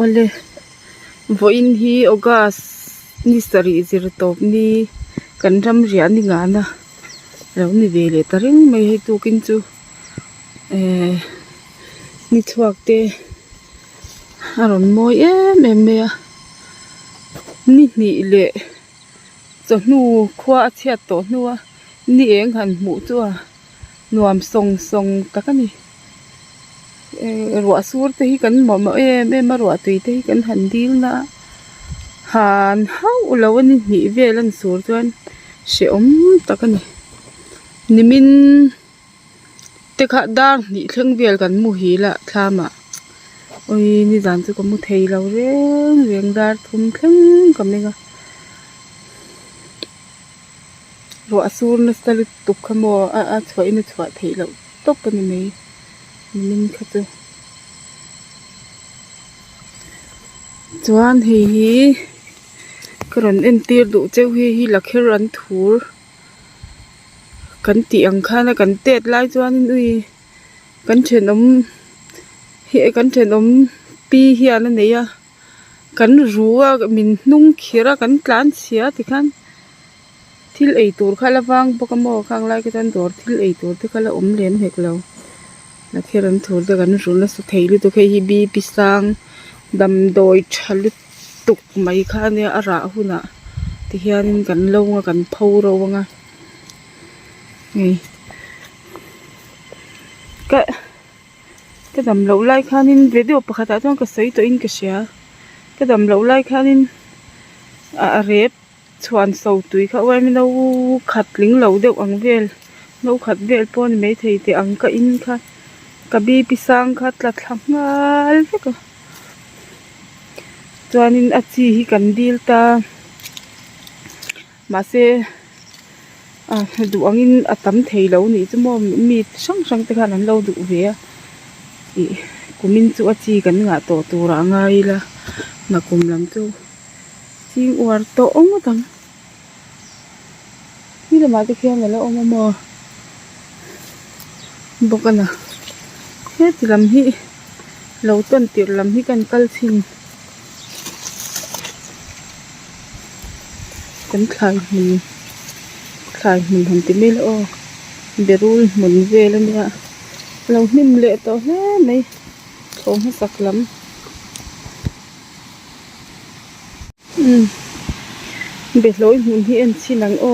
ole voin hi ogas ni sari zir top ni kan ram ria ni nga na lo ni vele taring mai he tu kin chu ni thuak te aron moi em me ni le cho nu khwa chiat to nuwa ni eng han mu chu nuam song takani ruwa sur te hi kan mo em ruwa tui te hi kan han dil na han hau lo ni ni velan sur chuan se om takani nimin te kha dar ni thleng vel kan mu hi la thlama oi ni jan chu ko mu thei lo reng dar thum thleng kaminga ruwa sur na stal tuk khamo a chhoi na chwa thei lo top ni mai nimin kha chu chuan hi karon en tir du cheu hi lakher an thur kan ti ang khana kan tet lai chuan in ui kan thenom hi kan thenom pi hian a neia kan ruwa min hnung khira kan tlan chhia ti khan thil ei tur khala wang pokamo khang lai ka tan dor thil ei tur te khala om lem hek lo lakher an thur da kan ru na su theilu to khei hi bi pisang dam doi thalu tuk mai khane ara huna ti hianin kan longa kan pho ro wanga ngai ka dam lo lai khanin video pakhata chong ka sei to in ka sia ka dam lo lai khanin a rep chuan so tui kha wai mi no khat ling lo deuh ang vel no khat vel pon mai thei te ang ka in kha ka bi pisang kha tla thlangal veka chuanin a chi hi kan dil ta ma se du angin atam thei lo ni chu mo mi sang te khan an lo du ve i kumin chu a chi kan nga to tura ngai la na kum lam chu ching war to ong tam ni la ma te khiam la ong mo bokana he ti lam hi lo ton tir lam hi kan kal chin kan khai mun hon ti mel o berul mun vel ania lo nim le to he mai thong ha sak lam be loi mun hi en chinang o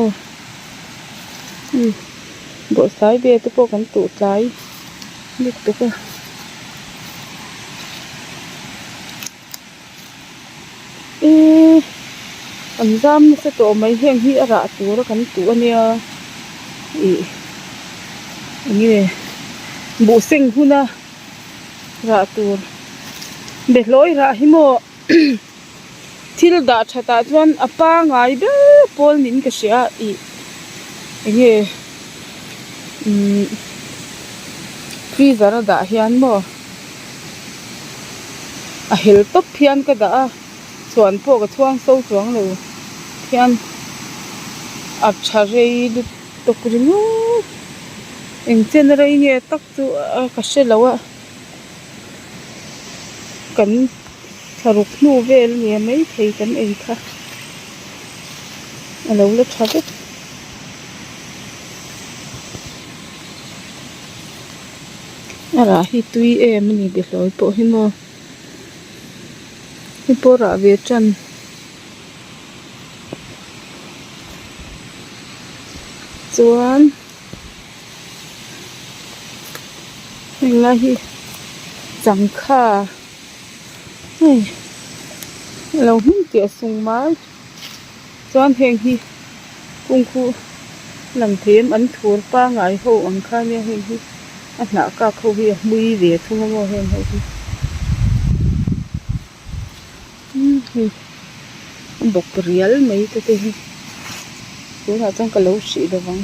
bo sai be te po kan tu tlai nik to ka an zam se to mai heng hi ara tur kan tu ania nge bu sing huna ra tur be loi ra hi mo thil da thata chuan apa ngai be pol nin ka sia nge freezer da hian mo a hel top hian ka da chuan po ka chuang so chuang lo hian a tharei du tokringu eng chen rei nge tak chu ka se lawa kan tharuk nu vel nge mai thei kan ei kha alo la thave ara hi tui em ni be loi po hi mo hi po ra ve chan chuan la hi chang kha lo hin ti sung mai chuan heng hi kung khu lam them an thur pa ngai ho ang kha ne heng hi a na ka kho hi mui ve thung mo heng ho hi bok rial mai te hi ko na chang ka lo si do wang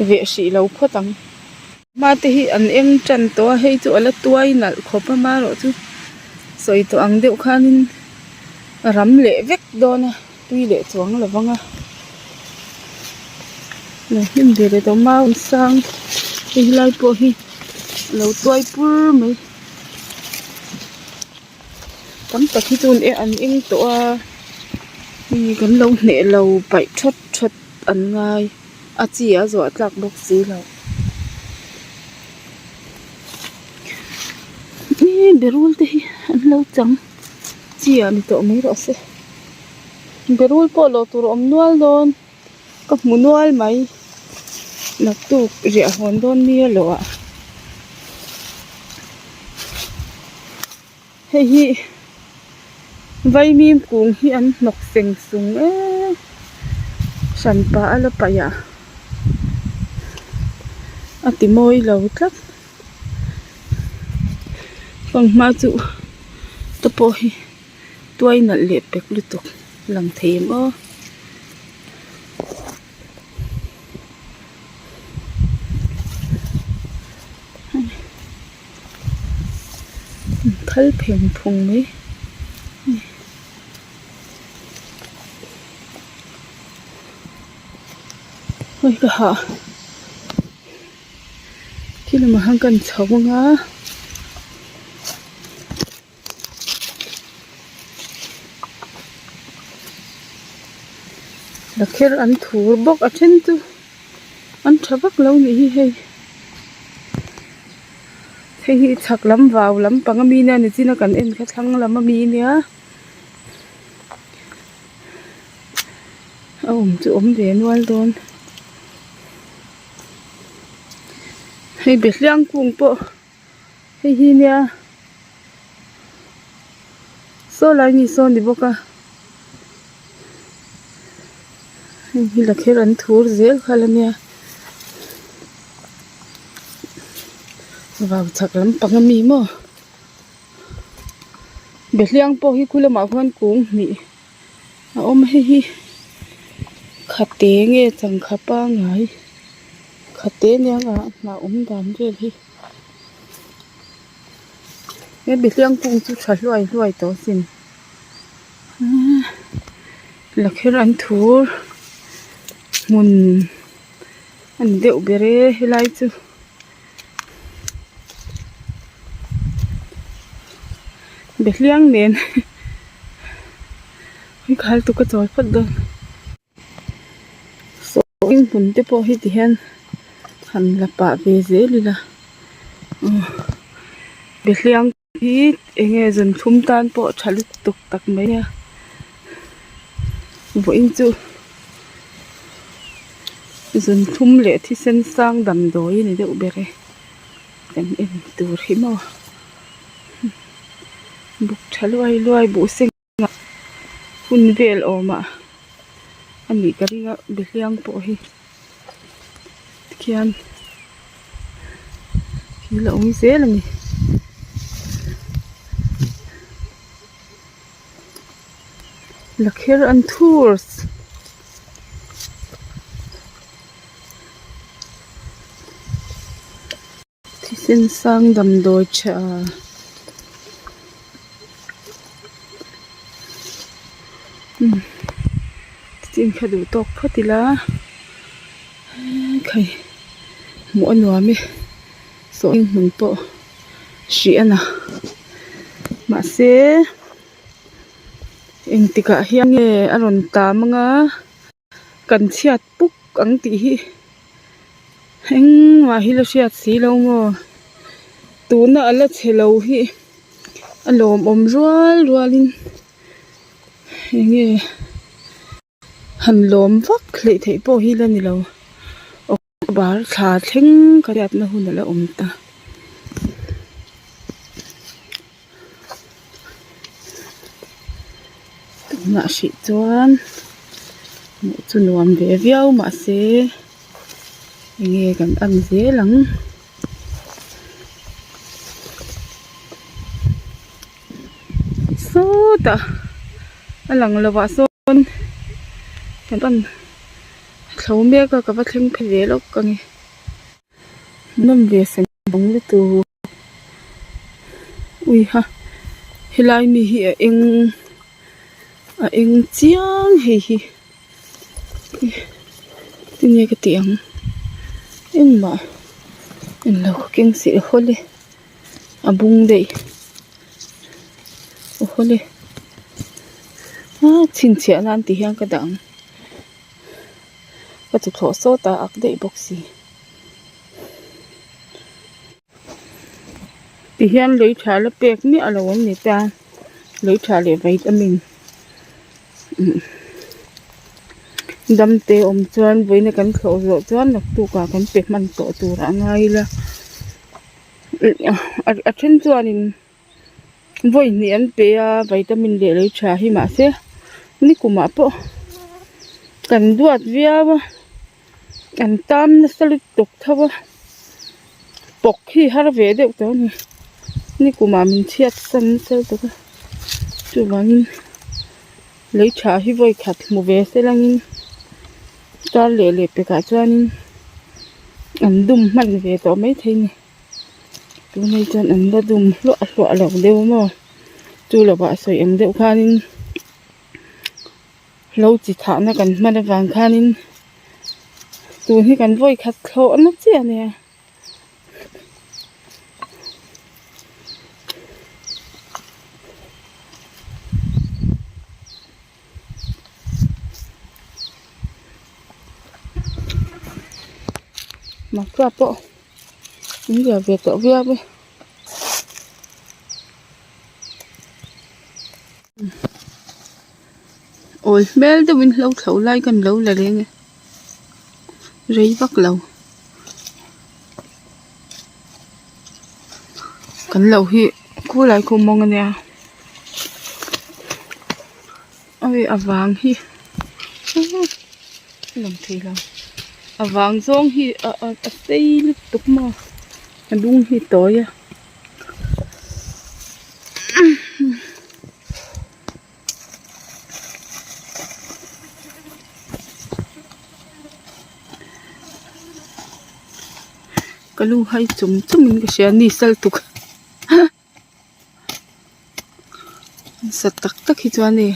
ve si lo photang ma te hi an eng tran to hei chu ala tuai nal khopa ma ro chu soi to ang deuh khanin ram le vek dona tui le chuang lawanga là him về để tao mau sang đi lại po hi lâu tuổi pur mấy tắm tật khi tuần ăn in tổ đi gần lâu nè lâu bảy chốt chốt ăn ngay à chị à rồi lạc bốc xí lâu berul thì ăn lâu chẳng chị à mình tổ mấy rõ sẽ berul po lo tụi ông nuôi luôn có muốn nuôi mấy là tụ rẻ hơn đôn nia lo à hay hi vay mìm cùng hi ăn nọc sình sùng ấy sẵn bả là bả ya à tí môi lâu chắc còn mà tụ tập po hi tuổi nãy lệ bẹc lụt tục lằng thêm ơ thල් phèn phùng mấy ôi cả họ khi mà hàng cần cháu ngá là khi ăn thú bốc ở trên tu ăn chả bắt lâu nhỉ hay thì chắc lắm vào lắm bằng mi nè chỉ nó cần em cái thằng làm mi nữa ôm về nuôi luôn hay biết liang cùng bộ hay hi nè số lại như số đi bốc à hay là khi ăn thua dễ khai lên nè vào chắc lắm bằng mi mà biết liang po hi kula ma khan cùng mi ôm hi khát té nghe chẳng khát ba ngày khát té nha là đàn chơi hi nghe biết liang cùng chú chả loài to xin là khi ăn thua muốn ăn đậu bể hay lại chứ biết liang nền cái khai tụ cái chòi phát đơn số in phun tế po hít hen hẳn là bả về dễ đi là biết liang hít nghe dần thum tan po chả lúc tục tắc mấy nha vô in chú dần thum lệ thì sen sang đầm đói này đậu bể em từ khi mà bục chả loài bộ sinh phun về ồ mà anh nghĩ cái này biết liang po hi kian khi là ông dễ là nhỉ là khi ăn tours thì xin sang đầm đồi trà tin khá đủ tóc phát đi lá cái mỗi nửa mi số anh mình bộ xịn à mà sẽ anh thì cả hiang nghe aron ta mga cần chiat bút ăn tí anh mà hi là chiat xí lâu ngô tú nợ là chế lâu hi alom rual linh nghe hàn lom vắt lệ thấy bộ hi lên thì lâu bà khá thính cái đẹp nó hôn là ta nạ sĩ choan một chút nuông về véo mà sẽ nghe cần ăn dễ lắm số ta lần là vợ son cái con thấu mẹ cái vật thêm phải về lúc cái nằm về xem bóng lên từ ui ha hi lai mi hi anh chiang hi Tin nghe cái tiếng em mà em lâu kinh sĩ khôn đi à bung đây khôn đi chín chén ăn thì hang cái đằng cái chụp thổ số ta ác đây bốc xì thì hang lấy trà là bẹt mi ở đâu người ta lấy trà để vậy cho mình đâm tê ôm chuan với nó cắn khẩu rồi chuan là tu cả cắn bẹt man tổ tu ra ngay là ở trên chuan với niên bé vitamin để lấy trà hi mà sẽ ní cũng mà po cần duat vía cần tam nó sẽ lụt tục thôi bọc hi har về được đó nè ní cũng mà mình chết sân sơ được chú bạn lấy trà hi với khát một về sẽ là nhìn ta lệ lệ bé cả cho nên ăn đùm mạnh về đó mấy thế này tụi này cho ăn đã đùm loạ lỏng đều mà chú là bà sợi em đều khan nên lâu chỉ thả nó cần mà vàng khan nên tụi này cần voi khát khổ nó chứ nè mà qua bộ những giờ về tổ việc ấy ôi bé tụi mình lâu thấu lại cần lâu là đấy nghe rây bắt lâu cần lâu hi cô lại cô mong anh nè ôi à vàng hi làm thế làm à vàng rong hi tây lúc tục mà đúng hi tối à cái lu hay chúng mình cái xe đi sel tục sạch tắc tắc khi cho này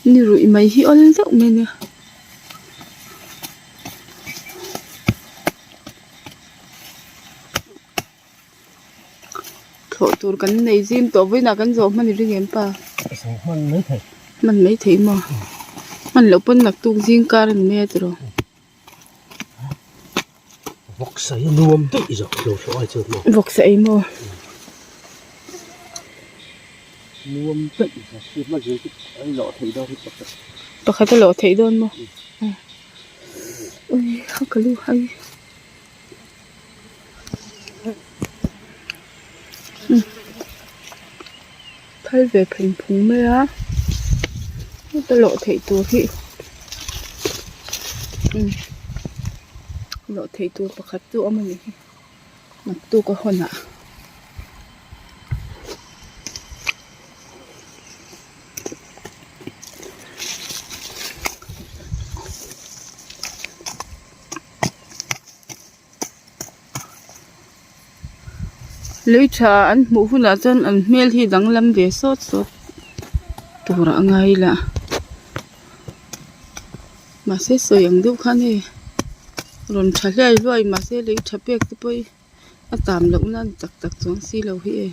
như rồi mày hi ôn rộng này nè thổi tụi cái này zin tổ với là cái rộp mình đi game pa mình mấy thấy mà mình lâu bên lạc tu zin car mẹ rồi vọc sấy nuông tự rồi đồ chỗ ai chưa mà vọc sấy mà nuông tự rồi mà dưới cái lọ thấy đâu tôi khai cái lọ thấy đơn mà ôi không có lưu hay thay về thành phúng mê á tôi lọ thấy tôi khi lọ thấy tôi bạc khát tôi mà này mặt tôi có hồn ạ lấy trà ăn mũ phun là chân ăn mel thì đắng lắm về sốt tủ ra ngay là mà sẽ soi ăn đâu khăn này rồi chả lấy rồi mà sẽ lấy chả bẹt tới bây tạm lộng lan tắc xuống xí lâu hi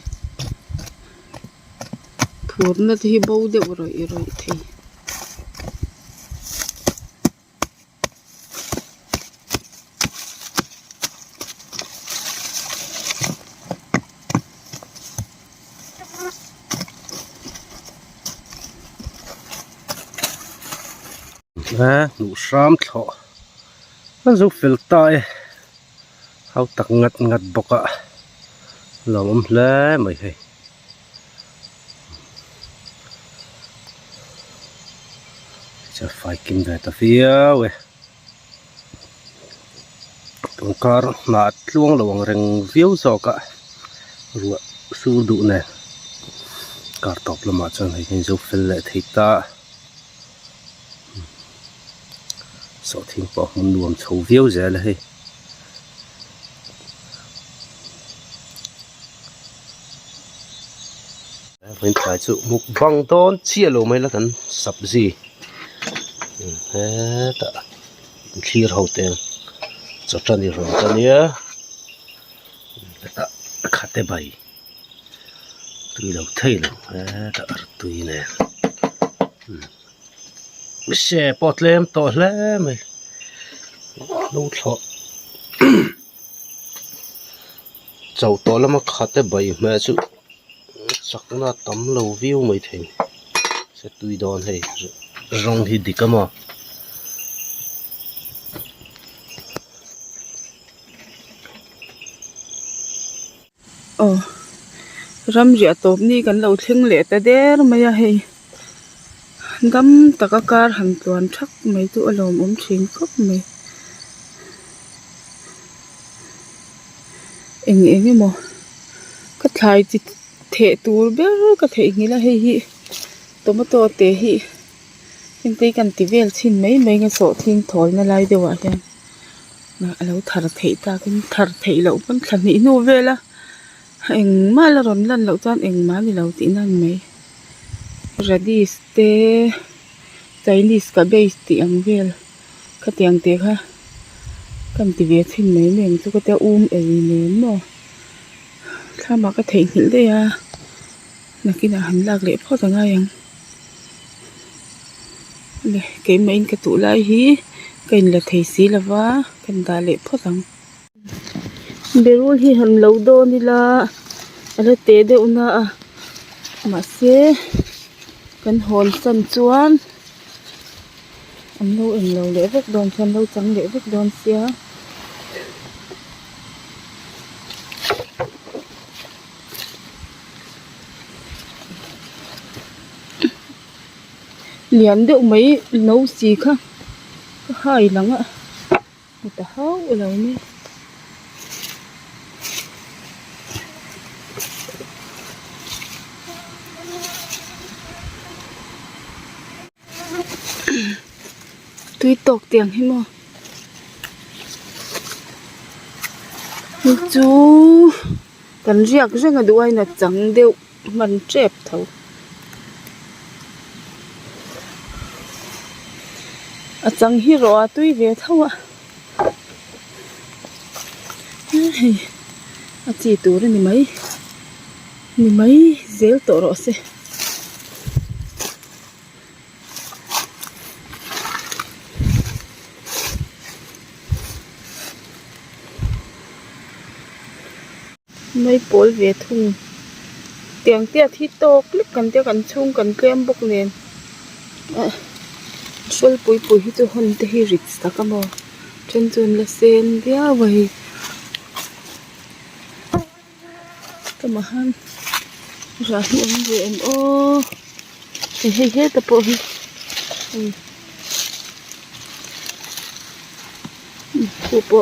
phun nó thì bầu đều rồi thì Hnuhhram thlawh an zo fel ta e hau tak ngat bawk a lawm hle mai hei cha fai kim ve ta fiau e tongkar na tluang lawang reng viau zawk a ruah sur duh nen kar top lamah chuan hei zo fel le thei ta so thing po mun nuam chho viau zel hei bên trái chỗ mục văng tôn chia lỗ mấy là cần sập gì hết clear hậu tiền cho chân đi rồi chân nhé ta khát bay tùy đầu thấy đâu ta tùy nè xe bọt lên to lên mày đâu thọ cháu to lắm mà khát bay mẹ chú chắc là tấm lâu view mới thấy sẽ tùy đòn hay rong thì đi cơ mà ram ria top ni kan lo thling le ta der mai a hei dam taka kar han tuan thak mai tu alom thing khop mai eng mo ka thlai chi the tur ber ka the ngila hei hi tomato te hi eng te kan ti vel chin mai nga so thing thol na lai dewa hian na alo thar thei ta kin thar thei lo pan thani nu vela eng mal ron lan lo chan eng mal ni lo ti nan mai radish te Chinese cabbage ti ang vel ka tiang te kha kan ti ve thin mai meng chu ka te ei nen mo thama ka thei hil de ya nakina han lak le pho tanga yang le ke main ka tu lai hi kain la thei si lawa kan da le pho tang berul hi han lo do ni la ala te de una ma se kan hol san chuan an lo eng lo le vek don chan lo chang le vek don sia lian deuh mai no si kha hai langa ta hau lo ni tui tok tiang hi mo chu kan riak renga duai na chang deuh man trep tho a chang hi ro a tui ve thawa hei a chi tur ni mai zel to ro se mai pol ve thung tiang tia thi to clip kan tia kan chung kan klem bok nen sol pui hi chu hon te hi rit takamo chen chun la sen dia wai kamahan ra hi om ve em o he ta po hi po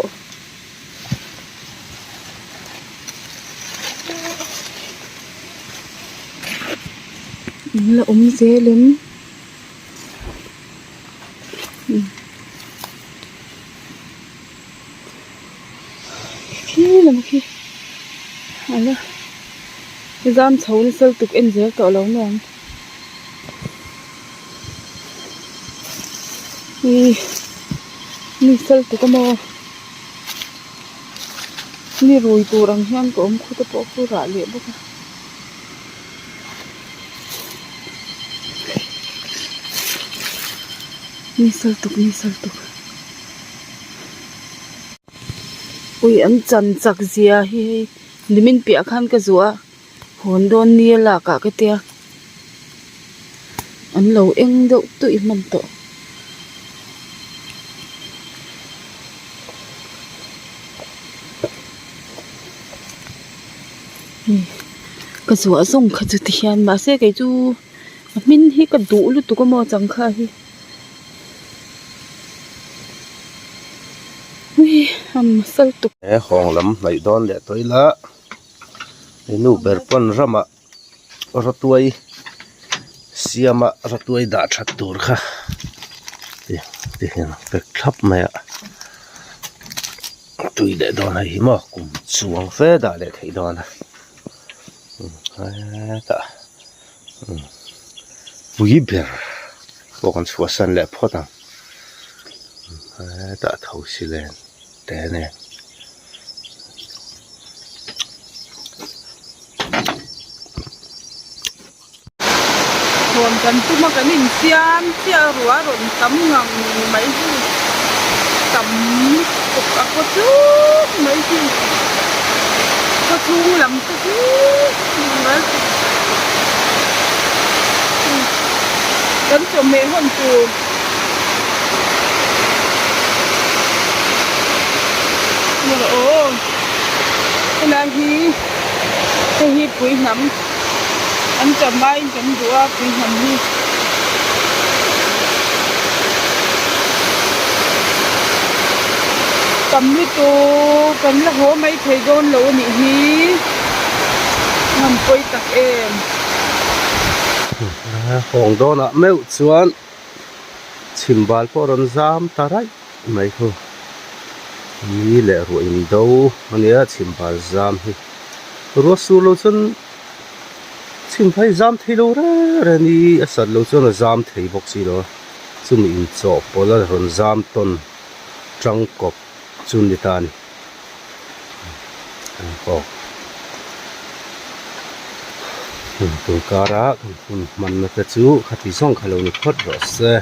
là dễ lắm khi là một khi là cái giam xấu nó sâu tục em dễ cỡ lâu nè ni sâu tục có mò ni rồi tù rằng hiang của ông khu tập bộ khu rạ liệm bốc ni sal tuk ui an chan chak zia hi limin pia khan ka zuwa hon don ni la ka ka tia an lo eng deuh tui man to ka zuwa zong kha chu ti hian ma se kai chu min hi ka du lu tu ko mo chang kha hi sal tục hong lam lại đón lẹ tới lá nu ber pon rama ratuai siama ratuai da that tur kha ti hian pek thap mai tui le don hai ma kum chuang fe da le thei don ta pui ber ko kan chua san le phota đã thấu xì lên té nè Hồn cần tu mà cái mình xiêm chia rúa rồi tắm ngang mấy gì tắm cục có chút mấy gì có chung lắm có chút đấy đến chỗ mẹ hồn tù nhưng mà cái này thì quý lắm anh chậm bay chậm đũa quý lắm đi cầm đi tu cầm là hố mấy thầy đôn lỗ nị hí nằm quay tắc em hồng đôn ạ mèo chuan chim bal po ron zam tarai mấy thôi ni lệ ruộng in đâu anh ấy chim bal zam hi ruộng su lo chân chim phải zam thấy đâu ra ni asat lo chân là zam thấy bốc xí đó chúng mình chọn bỏ ra ron zam ton trăng cọp chun đi tan oh tung cara mình nó cái chú khát tí xong khai lâu ni khót rồi xe